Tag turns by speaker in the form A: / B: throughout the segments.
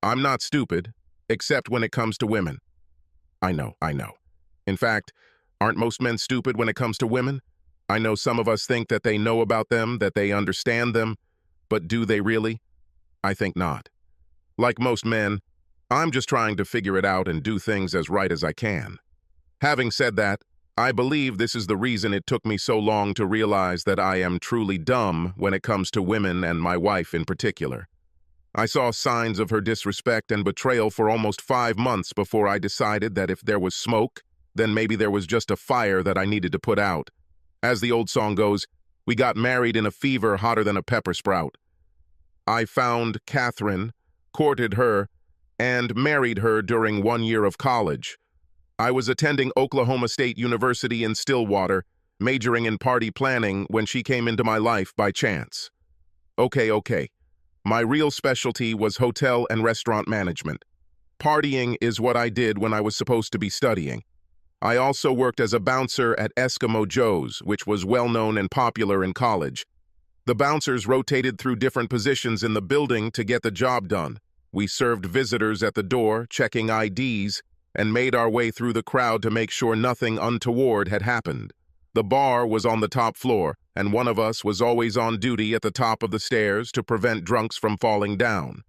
A: I'm not stupid, except when it comes to women. I know, I know. In fact, aren't most men stupid when it comes to women? I know some of us think that they know about them, that they understand them, but do they really? I think not. Like most men, I'm just trying to figure it out and do things as right as I can. Having said that, I believe this is the reason it took me so long to realize that I am truly dumb when it comes to women and my wife in particular. I saw signs of her disrespect and betrayal for almost 5 months before I decided that if there was smoke, then maybe there was just a fire that I needed to put out. As the old song goes, we got married in a fever hotter than a pepper sprout. I found Catherine, courted her, and married her during 1 year of college. I was attending Oklahoma State University in Stillwater, majoring in party planning when she came into my life by chance. Okay. My real specialty was hotel and restaurant management. Partying is what I did when I was supposed to be studying. I also worked as a bouncer at Eskimo Joe's, which was well-known and popular in college. The bouncers rotated through different positions in the building to get the job done. We served visitors at the door, checking IDs, and made our way through the crowd to make sure nothing untoward had happened. The bar was on the top floor, and one of us was always on duty at the top of the stairs to prevent drunks from falling down.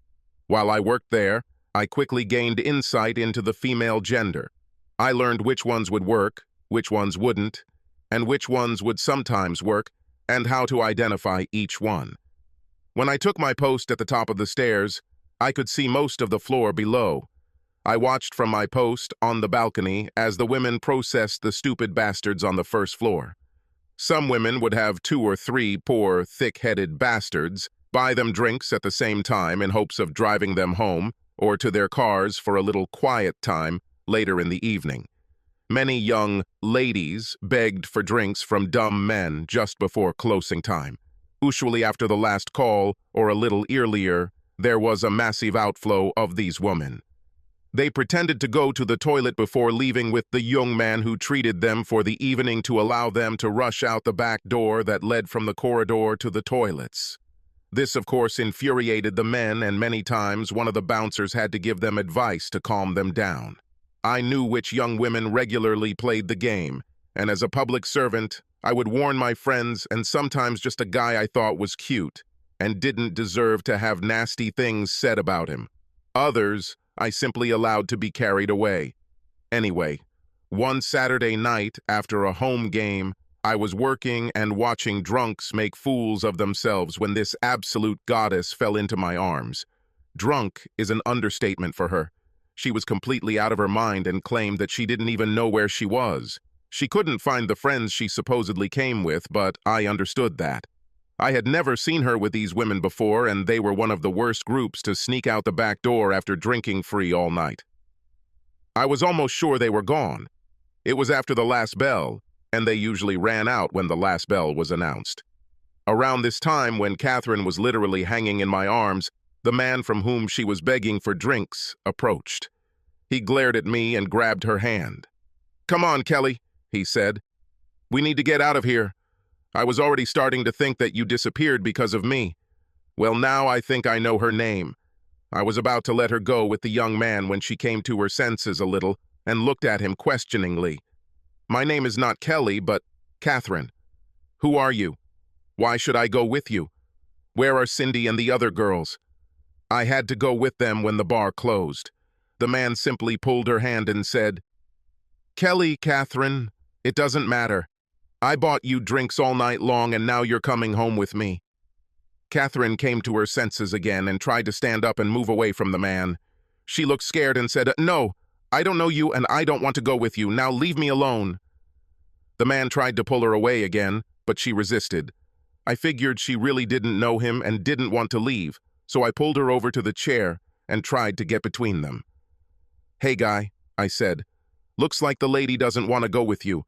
A: While I worked there, I quickly gained insight into the female gender. I learned which ones would work, which ones wouldn't, and which ones would sometimes work, and how to identify each one. When I took my post at the top of the stairs, I could see most of the floor below. I watched from my post on the balcony as the women processed the stupid bastards on the first floor. Some women would have 2 or 3 poor, thick-headed bastards, buy them drinks at the same time in hopes of driving them home or to their cars for a little quiet time later in the evening. Many young ladies begged for drinks from dumb men just before closing time. Usually after the last call or a little earlier, there was a massive outflow of these women. They pretended to go to the toilet before leaving with the young man who treated them for the evening to allow them to rush out the back door that led from the corridor to the toilets. This, of course, infuriated the men, and many times one of the bouncers had to give them advice to calm them down. I knew which young women regularly played the game, and as a public servant, I would warn my friends and sometimes just a guy I thought was cute and didn't deserve to have nasty things said about him. Others I simply allowed to be carried away. Anyway, one Saturday night after a home game, I was working and watching drunks make fools of themselves when this absolute goddess fell into my arms. Drunk is an understatement for her. She was completely out of her mind and claimed that she didn't even know where she was. She couldn't find the friends she supposedly came with, but I understood that. I had never seen her with these women before, and they were one of the worst groups to sneak out the back door after drinking free all night. I was almost sure they were gone. It was after the last bell, and they usually ran out when the last bell was announced. Around this time, when Catherine was literally hanging in my arms, the man from whom she was begging for drinks approached. He glared at me and grabbed her hand. "Come on, Kelly," he said. "We need to get out of here. I was already starting to think that you disappeared because of me. Well, now I think I know her name." I was about to let her go with the young man when she came to her senses a little and looked at him questioningly. "My name is not Kelly, but Catherine. Who are you? Why should I go with you? Where are Cindy and the other girls?" I had to go with them when the bar closed. The man simply pulled her hand and said, "Kelly, Catherine, it doesn't matter. I bought you drinks all night long and now you're coming home with me." Catherine came to her senses again and tried to stand up and move away from the man. She looked scared and said, "No, I don't know you and I don't want to go with you. Now leave me alone." The man tried to pull her away again, but she resisted. I figured she really didn't know him and didn't want to leave, so I pulled her over to the chair and tried to get between them. "Hey, guy," I said, "looks like the lady doesn't want to go with you.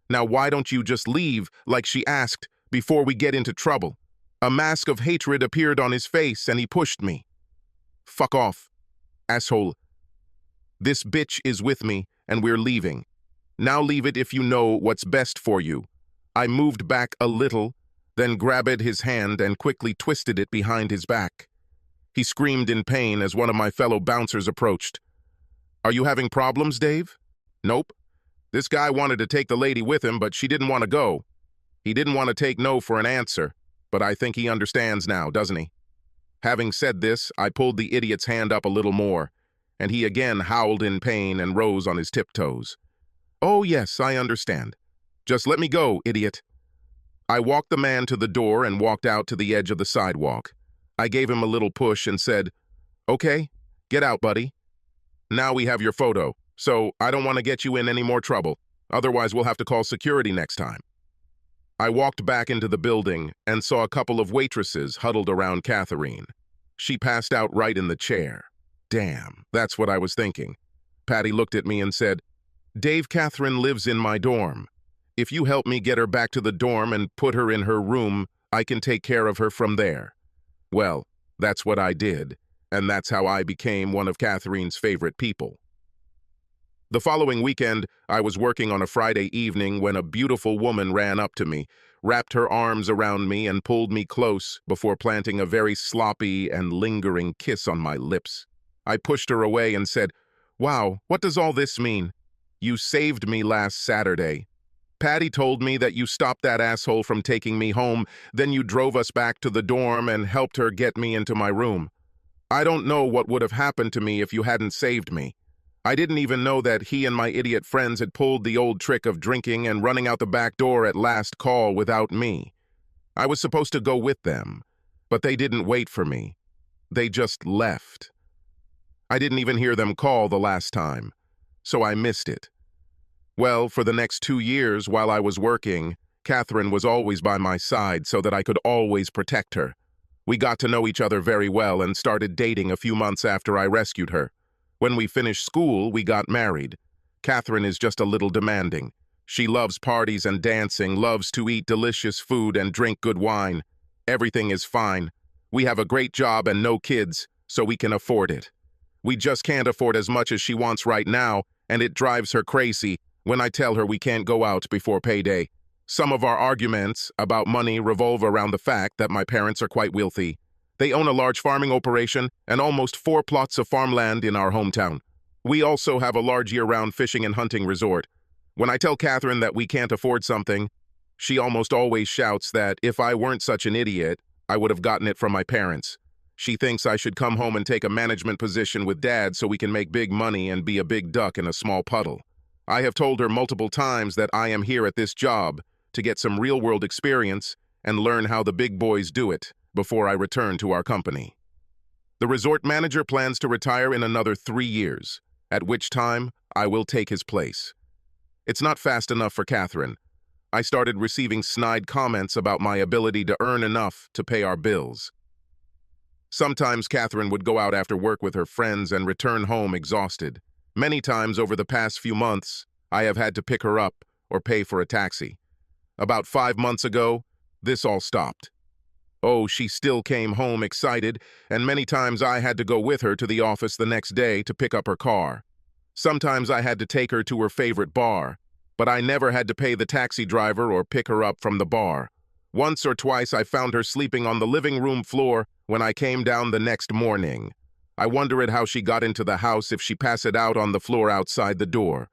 A: Now why don't you just leave like she asked before we get into trouble?" A mask of hatred appeared on his face and he pushed me. "Fuck off, asshole. This bitch is with me and we're leaving. Now leave it if you know what's best for you." I moved back a little, then grabbed his hand and quickly twisted it behind his back. He screamed in pain as one of my fellow bouncers approached. "Are you having problems, Dave?" "Nope. This guy wanted to take the lady with him, but she didn't want to go. He didn't want to take no for an answer, but I think he understands now, doesn't he?" Having said this, I pulled the idiot's hand up a little more, and he again howled in pain and rose on his tiptoes. "Oh, yes, I understand. Just let me go, idiot." I walked the man to the door and walked out to the edge of the sidewalk. I gave him a little push and said, "Okay, get out, buddy. Now we have your photo, so I don't want to get you in any more trouble. Otherwise, we'll have to call security next time." I walked back into the building and saw a couple of waitresses huddled around Catherine. She passed out right in the chair. Damn, that's what I was thinking. Patty looked at me and said, "Dave, Catherine lives in my dorm. If you help me get her back to the dorm and put her in her room, I can take care of her from there." Well, that's what I did, and that's how I became one of Catherine's favorite people. The following weekend, I was working on a Friday evening when a beautiful woman ran up to me, wrapped her arms around me, and pulled me close before planting a very sloppy and lingering kiss on my lips. I pushed her away and said, "Wow, what does all this mean? You saved me last Saturday. Patty told me that you stopped that asshole from taking me home, then you drove us back to the dorm and helped her get me into my room. I don't know what would have happened to me if you hadn't saved me. I didn't even know that he and my idiot friends had pulled the old trick of drinking and running out the back door at last call without me. I was supposed to go with them, but they didn't wait for me. They just left. I didn't even hear them call the last time, so I missed it. Well, for the next 2 years while I was working, Catherine was always by my side so that I could always protect her. We got to know each other very well and started dating a few months after I rescued her. When we finished school, we got married. Catherine is just a little demanding. She loves parties and dancing, loves to eat delicious food and drink good wine. Everything is fine. We have a great job and no kids, so we can afford it. We just can't afford as much as she wants right now, and it drives her crazy when I tell her we can't go out before payday. Some of our arguments about money revolve around the fact that my parents are quite wealthy. They own a large farming operation and almost 4 plots of farmland in our hometown. We also have a large year-round fishing and hunting resort. When I tell Catherine that we can't afford something, she almost always shouts that if I weren't such an idiot, I would have gotten it from my parents. She thinks I should come home and take a management position with Dad so we can make big money and be a big duck in a small puddle. I have told her multiple times that I am here at this job to get some real-world experience and learn how the big boys do it before I return to our company. The resort manager plans to retire in another 3 years, at which time I will take his place. It's not fast enough for Catherine. I started receiving snide comments about my ability to earn enough to pay our bills. Sometimes Catherine would go out after work with her friends and return home exhausted. Many times over the past few months, I have had to pick her up or pay for a taxi. About 5 months ago, this all stopped. Oh, she still came home excited, and many times I had to go with her to the office the next day to pick up her car. Sometimes I had to take her to her favorite bar, but I never had to pay the taxi driver or pick her up from the bar. Once or twice I found her sleeping on the living room floor when I came down the next morning. I wondered how she got into the house if she passed it out on the floor outside the door.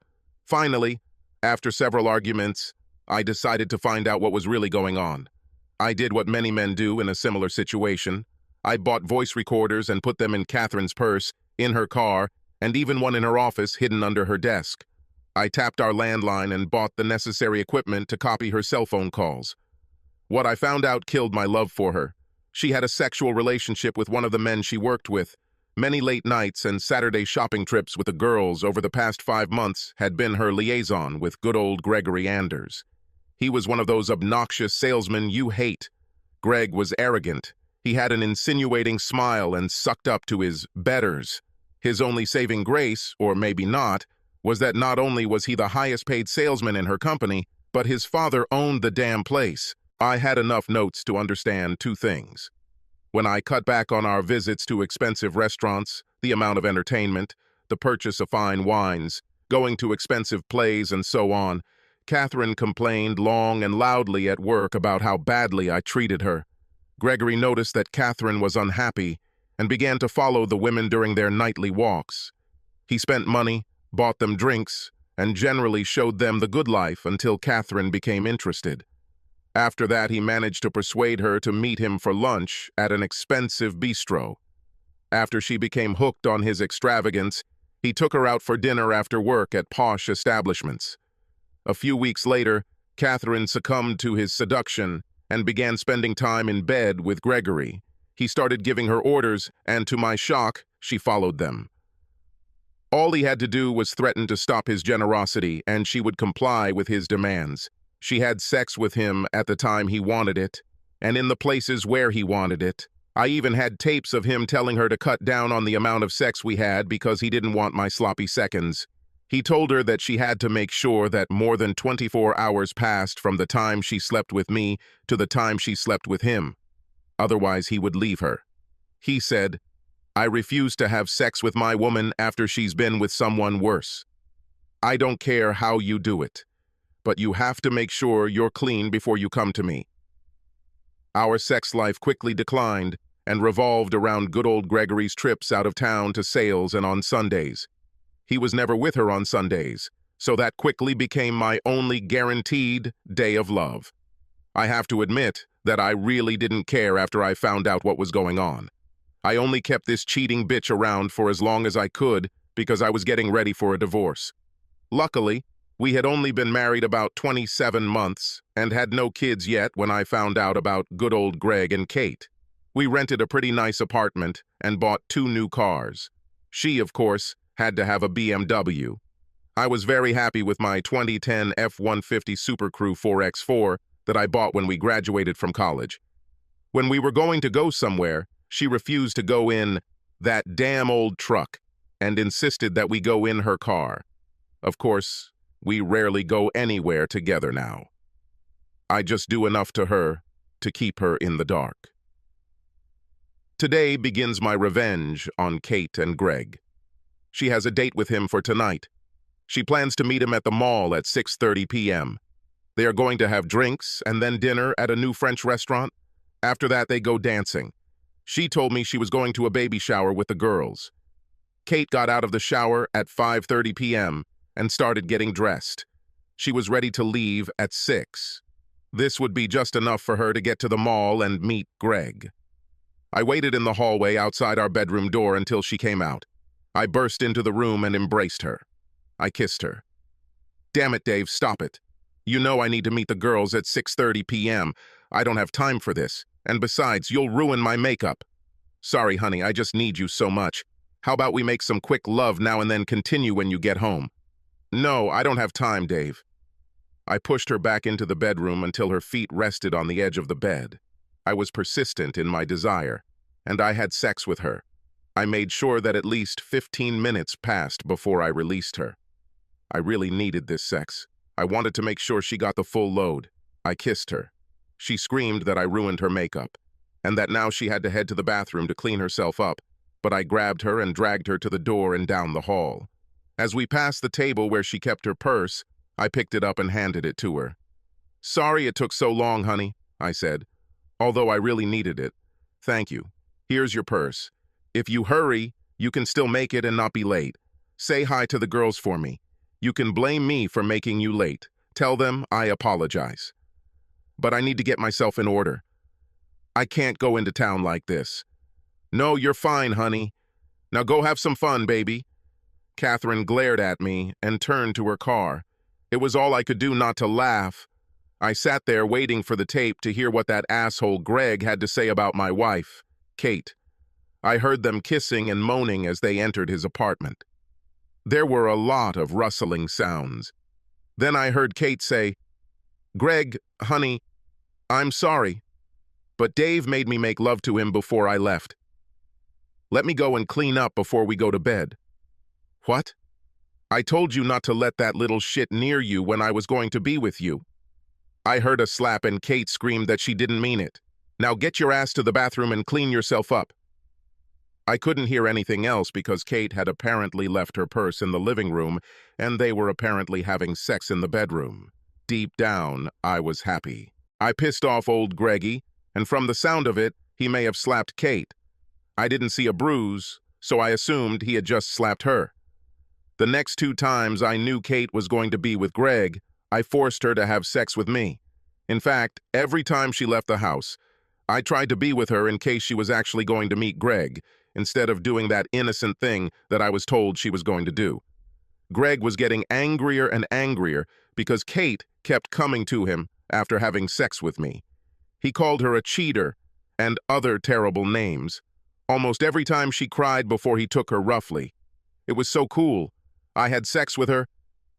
A: Finally, after several arguments, I decided to find out what was really going on. I did what many men do in a similar situation. I bought voice recorders and put them in Catherine's purse, in her car, and even one in her office hidden under her desk. I tapped our landline and bought the necessary equipment to copy her cell phone calls. What I found out killed my love for her. She had a sexual relationship with one of the men she worked with. Many late nights and Saturday shopping trips with the girls over the past 5 months had been her liaison with good old Gregory Anders. He was one of those obnoxious salesmen you hate. Greg was arrogant. He had an insinuating smile and sucked up to his betters. His only saving grace, or maybe not, was that not only was he the highest paid salesman in her company, but his father owned the damn place. I had enough notes to understand 2 things. When I cut back on our visits to expensive restaurants, the amount of entertainment, the purchase of fine wines, going to expensive plays, and so on, Catherine complained long and loudly at work about how badly I treated her. Gregory noticed that Catherine was unhappy, and began to follow the women during their nightly walks. He spent money, bought them drinks, and generally showed them the good life until Catherine became interested. After that, he managed to persuade her to meet him for lunch at an expensive bistro. After she became hooked on his extravagance, he took her out for dinner after work at posh establishments. A few weeks later, Catherine succumbed to his seduction and began spending time in bed with Gregory. He started giving her orders, and to my shock, she followed them. All he had to do was threaten to stop his generosity, and she would comply with his demands. She had sex with him at the time he wanted it, and in the places where he wanted it. I even had tapes of him telling her to cut down on the amount of sex we had because he didn't want my sloppy seconds. He told her that she had to make sure that more than 24 hours passed from the time she slept with me to the time she slept with him. Otherwise, he would leave her. He said, "I refuse to have sex with my woman after she's been with someone worse. I don't care how you do it, but you have to make sure you're clean before you come to me." Our sex life quickly declined and revolved around good old Gregory's trips out of town to sales and on Sundays. He was never with her on Sundays, so that quickly became my only guaranteed day of love. I have to admit that I really didn't care after I found out what was going on. I only kept this cheating bitch around for as long as I could because I was getting ready for a divorce. Luckily, we had only been married about 27 months and had no kids yet when I found out about good old Greg and Kate. We rented a pretty nice apartment and bought 2 new cars. She, of course, had to have a BMW. I was very happy with my 2010 F-150 Super Crew 4x4 that I bought when we graduated from college. When we were going to go somewhere, she refused to go in that damn old truck and insisted that we go in her car. Of course, we rarely go anywhere together now. I just do enough to her to keep her in the dark. Today begins my revenge on Kate and Greg. She has a date with him for tonight. She plans to meet him at the mall at 6:30 p.m. They are going to have drinks and then dinner at a new French restaurant. After that, they go dancing. She told me she was going to a baby shower with the girls. Kate got out of the shower at 5:30 p.m. and started getting dressed. She was ready to leave at 6. This would be just enough for her to get to the mall and meet Greg. I waited in the hallway outside our bedroom door until she came out. I burst into the room and embraced her. I kissed her. "Damn it, Dave, stop it. You know I need to meet the girls at 6:30 p.m. I don't have time for this. And besides, you'll ruin my makeup." "Sorry, honey, I just need you so much. How about we make some quick love now and then continue when you get home?" "No, I don't have time, Dave." I pushed her back into the bedroom until her feet rested on the edge of the bed. I was persistent in my desire, and I had sex with her. I made sure that at least 15 minutes passed before I released her. I really needed this sex. I wanted to make sure she got the full load. I kissed her. She screamed that I ruined her makeup, and that now she had to head to the bathroom to clean herself up, but I grabbed her and dragged her to the door and down the hall. As we passed the table where she kept her purse, I picked it up and handed it to her. "Sorry it took so long, honey," I said, "although I really needed it. Thank you. Here's your purse. If you hurry, you can still make it and not be late. Say hi to the girls for me. You can blame me for making you late. Tell them I apologize. But I need to get myself in order. I can't go into town like this." "No, you're fine, honey. Now go have some fun, baby." Catherine glared at me and turned to her car. It was all I could do not to laugh. I sat there waiting for the tape to hear what that asshole Greg had to say about my wife, Kate. I heard them kissing and moaning as they entered his apartment. There were a lot of rustling sounds. Then I heard Kate say, "Greg, honey, I'm sorry, but Dave made me make love to him before I left. Let me go and clean up before we go to bed." "What?" "I told you not to let that little shit near you when I was going to be with you." I heard a slap and Kate screamed that she didn't mean it. "Now get your ass to the bathroom and clean yourself up." I couldn't hear anything else because Kate had apparently left her purse in the living room and they were apparently having sex in the bedroom. Deep down, I was happy. I pissed off old Greggy, and from the sound of it, he may have slapped Kate. I didn't see a bruise, so I assumed he had just slapped her. The next 2 times I knew Kate was going to be with Greg, I forced her to have sex with me. In fact, every time she left the house, I tried to be with her in case she was actually going to meet Greg, instead of doing that innocent thing that I was told she was going to do. Greg was getting angrier and angrier because Kate kept coming to him after having sex with me. He called her a cheater and other terrible names, almost every time she cried before he took her roughly. It was so cool. I had sex with her,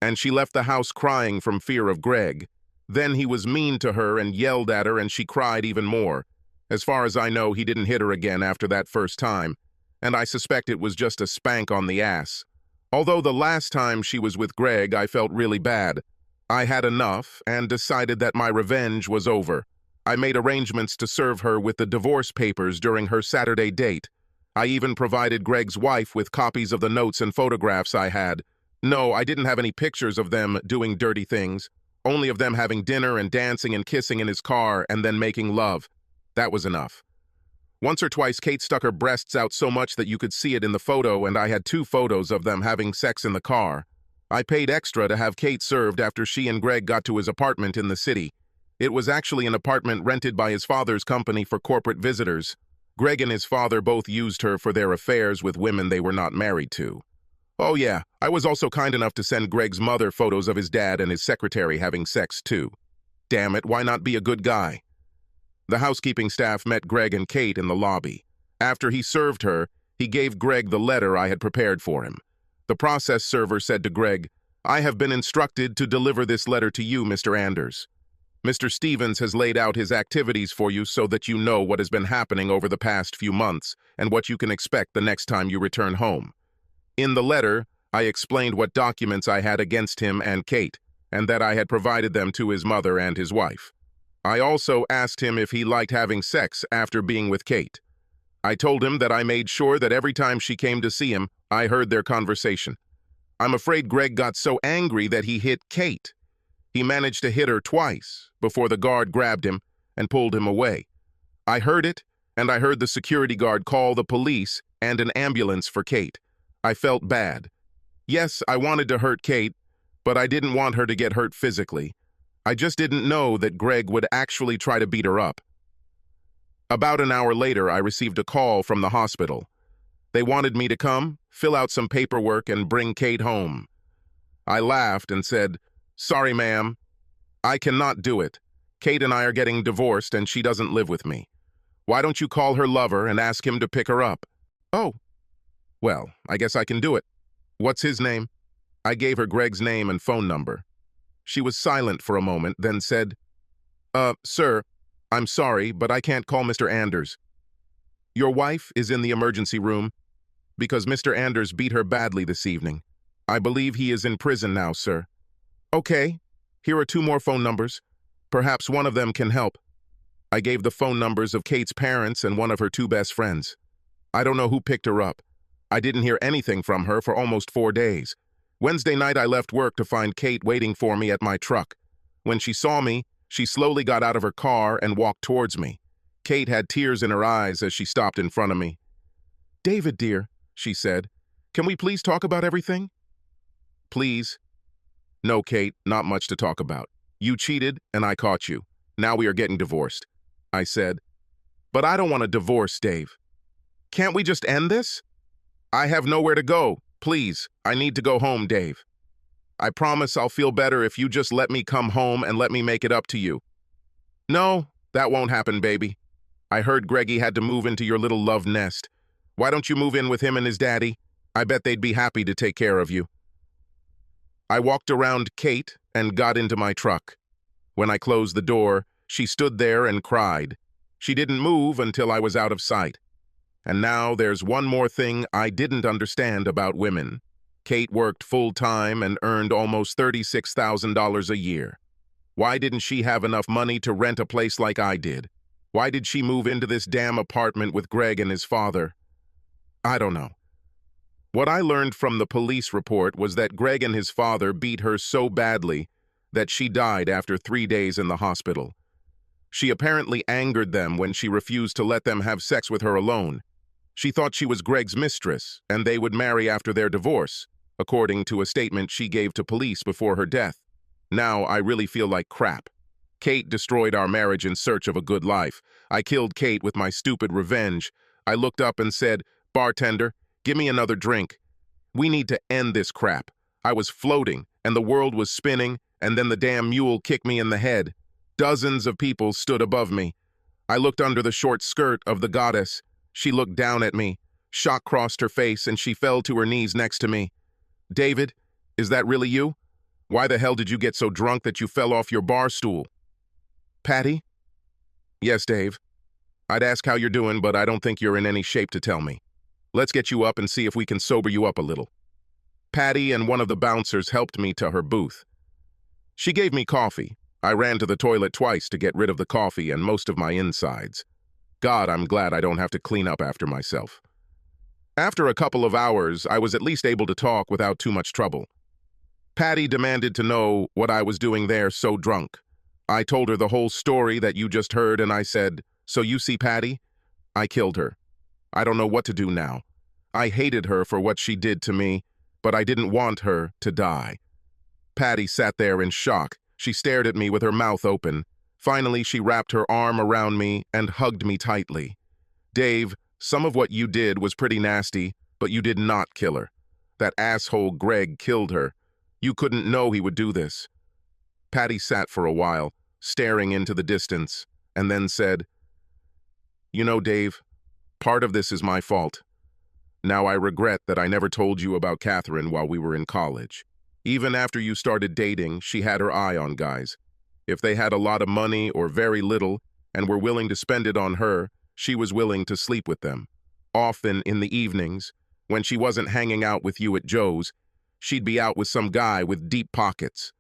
A: and she left the house crying from fear of Greg. Then he was mean to her and yelled at her, and she cried even more. As far as I know, he didn't hit her again after that first time, and I suspect it was just a spank on the ass. Although the last time she was with Greg, I felt really bad. I had enough and decided that my revenge was over. I made arrangements to serve her with the divorce papers during her Saturday date. I even provided Greg's wife with copies of the notes and photographs I had. No, I didn't have any pictures of them doing dirty things, only of them having dinner and dancing and kissing in his car and then making love. That was enough. Once or twice, Kate stuck her breasts out so much that you could see it in the photo, and I had 2 photos of them having sex in the car. I paid extra to have Kate served after she and Greg got to his apartment in the city. It was actually an apartment rented by his father's company for corporate visitors. Greg and his father both used her for their affairs with women they were not married to. Oh yeah, I was also kind enough to send Greg's mother photos of his dad and his secretary having sex too. Damn it, why not be a good guy? The housekeeping staff met Greg and Kate in the lobby. After he served her, he gave Greg the letter I had prepared for him. The process server said to Greg, "I have been instructed to deliver this letter to you, Mr. Anders. Mr. Stevens has laid out his activities for you so that you know what has been happening over the past few months and what you can expect the next time you return home." In the letter, I explained what documents I had against him and Kate, and that I had provided them to his mother and his wife. I also asked him if he liked having sex after being with Kate. I told him that I made sure that every time she came to see him, I heard their conversation. I'm afraid Greg got so angry that he hit Kate. He managed to hit her twice before the guard grabbed him and pulled him away. I heard it, and I heard the security guard call the police and an ambulance for Kate. I felt bad. Yes, I wanted to hurt Kate, but I didn't want her to get hurt physically. I just didn't know that Greg would actually try to beat her up. About an hour later, I received a call from the hospital. They wanted me to come, fill out some paperwork, and bring Kate home. I laughed and said, "Sorry, ma'am. I cannot do it. Kate and I are getting divorced and she doesn't live with me. Why don't you call her lover and ask him to pick her up?" "Oh, well, I guess I can do it. What's his name?" I gave her Greg's name and phone number. She was silent for a moment, then said, Sir, I'm sorry, but I can't call Mr. Anders. Your wife is in the emergency room because Mr. Anders beat her badly this evening. I believe he is in prison now, sir." "Okay, here are 2 more phone numbers. Perhaps one of them can help." I gave the phone numbers of Kate's parents and one of her 2 best friends. I don't know who picked her up. I didn't hear anything from her for almost 4 days. Wednesday night, I left work to find Kate waiting for me at my truck. When she saw me, she slowly got out of her car and walked towards me. Kate had tears in her eyes as she stopped in front of me. "David, dear," she said, "can we please talk about everything?" "Please." "No, Kate, not much to talk about. You cheated, and I caught you. Now we are getting divorced," I said. "But I don't want a divorce, Dave. Can't we just end this? I have nowhere to go. Please, I need to go home, Dave. I promise I'll feel better if you just let me come home and let me make it up to you." "No, that won't happen, baby. I heard Greggy had to move into your little love nest. Why don't you move in with him and his daddy? I bet they'd be happy to take care of you." I walked around Kate and got into my truck. When I closed the door, she stood there and cried. She didn't move until I was out of sight. And now there's one more thing I didn't understand about women. Kate worked full-time and earned almost $36,000 a year. Why didn't she have enough money to rent a place like I did? Why did she move into this damn apartment with Greg and his father? I don't know. What I learned from the police report was that Greg and his father beat her so badly that she died after 3 days in the hospital. She apparently angered them when she refused to let them have sex with her alone. She thought she was Greg's mistress, and they would marry after their divorce, according to a statement she gave to police before her death. Now I really feel like crap. Kate destroyed our marriage in search of a good life. I killed Kate with my stupid revenge. I looked up and said, "Bartender, give me another drink. We need to end this crap." I was floating, and the world was spinning, and then the damn mule kicked me in the head. Dozens of people stood above me. I looked under the short skirt of the goddess. She looked down at me. Shock crossed her face, and she fell to her knees next to me. "David, is that really you? Why the hell did you get so drunk that you fell off your bar stool?" "Patty?" "Yes, Dave. I'd ask how you're doing, but I don't think you're in any shape to tell me. Let's get you up and see if we can sober you up a little." Patty and one of the bouncers helped me to her booth. She gave me coffee. I ran to the toilet twice to get rid of the coffee and most of my insides. God, I'm glad I don't have to clean up after myself. After a couple of hours, I was at least able to talk without too much trouble. Patty demanded to know what I was doing there so drunk. I told her the whole story that you just heard, and I said, "So you see, Patty? I killed her. I don't know what to do now. I hated her for what she did to me, but I didn't want her to die." Patty sat there in shock. She stared at me with her mouth open. Finally, she wrapped her arm around me and hugged me tightly. "Dave, some of what you did was pretty nasty, but you did not kill her. That asshole Greg killed her. You couldn't know he would do this." Patty sat for a while, staring into the distance, and then said, "You know, Dave, part of this is my fault. Now I regret that I never told you about Catherine while we were in college. Even after you started dating, she had her eye on guys. If they had a lot of money or very little and were willing to spend it on her, she was willing to sleep with them. Often in the evenings, when she wasn't hanging out with you at Joe's, she'd be out with some guy with deep pockets.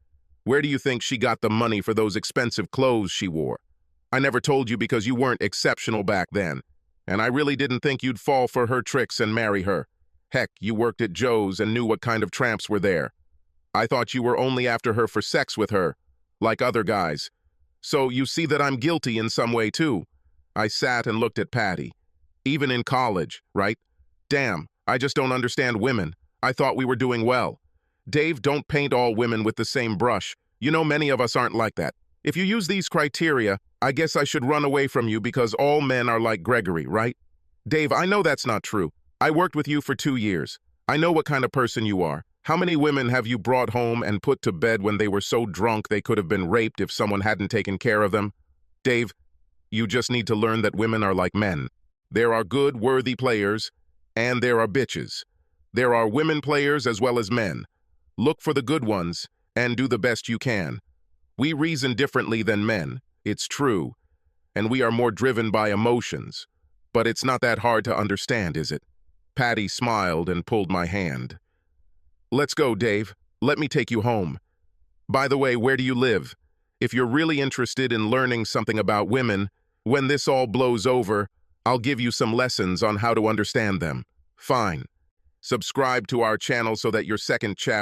A: Where do you think she got the money for those expensive clothes she wore? I never told you because you weren't exceptional back then, and I really didn't think you'd fall for her tricks and marry her. Heck, you worked at Joe's and knew what kind of tramps were there. I thought you were only after her for sex with her, like other guys. So you see that I'm guilty in some way too." I sat and looked at Patty. "Even in college, right? Damn, I just don't understand women. I thought we were doing well. Dave, don't paint all women with the same brush. You know many of us aren't like that. If you use these criteria, I guess I should run away from you because all men are like Gregory, right? Dave, I know that's not true. I worked with you for 2 years. I know what kind of person you are. How many women have you brought home and put to bed when they were so drunk they could have been raped if someone hadn't taken care of them? Dave, you just need to learn that women are like men. There are good, worthy players, and there are bitches. There are women players as well as men. Look for the good ones and do the best you can. We reason differently than men, it's true, and we are more driven by emotions. But it's not that hard to understand, is it?" Patty smiled and pulled my hand. "Let's go, Dave. Let me take you home. By the way, where do you live? If you're really interested in learning something about women, when this all blows over, I'll give you some lessons on how to understand them. Fine. Subscribe to our channel so that your second chapter